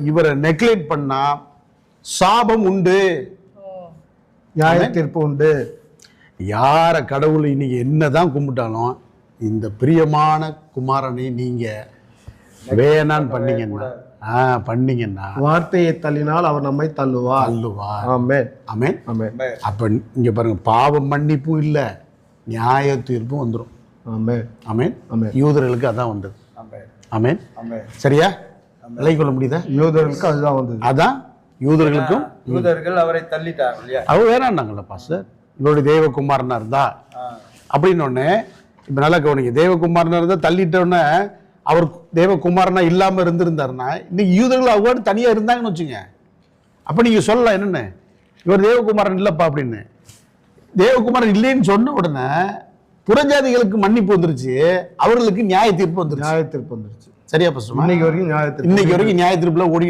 இவரை நெக்லெக்ட் பண்ணா சாபம் உண்டு, நியாய தீர்ப்பு உண்டு. யார கடவுள் இன்னைக்கு என்னதான் கும்பிட்டாலும் இந்த பிரியமான குமாரனை நீங்க வேணான்னு பண்ணீங்கன்னா வார்த்தையை தள்ளினால் அவர் நம்மை தள்ளுவார். ஆமென். ஆமென். ஆமென். அப்ப இங்க பாருங்க, பாவ மன்னிப்பும் இல்ல, நியாய தீர்ப்பும் வந்துடும். ஆமென். ஆமென். ஆமென். யூதர்களுக்கு அதான் வந்தது. ஆமென். சரியா விலை கொள்ள முடியுதா? யூதர்களுக்கு அதுதான் வந்தது. அதான் யூதர்களுக்கும். யூதர்கள் அவரை தள்ளிட்டாங்க இல்லையா? அவர் வேணாண்டாங்கல்ல பாஸ்டர், இவருடைய தேவகுமாரனா இருந்தா அப்படின்னு ஒண்ணு. இப்ப நல்லா கவனிங்க, தேவகுமாரனா இருந்தா தள்ளிட்டோன்னே அவர் தேவகுமாரனா இல்லாம இருந்திருந்தாருன்னா இன்னைக்கு யூதர்கள் அவ்வாறு தனியா இருந்தாங்கன்னு வச்சுங்க. அப்ப நீங்க சொல்லலாம் என்னன்னு, இவர் தேவகுமாரன் இல்லப்பா அப்படின்னு. தேவகுமாரன் இல்லைன்னு சொன்ன உடனே புறஜாதிகளுக்கு மன்னிப்பு வந்துருச்சு, அவர்களுக்கு நியாய தீர்ப்பு வந்துருச்சு. நியாய தீர்ப்பு வந்துருச்சு. சரியா பாஸ்டர்? இன்னைக்கு வரைக்கும் நியாய தீர்ப்பு நியாய தீர்ப்புல ஓடி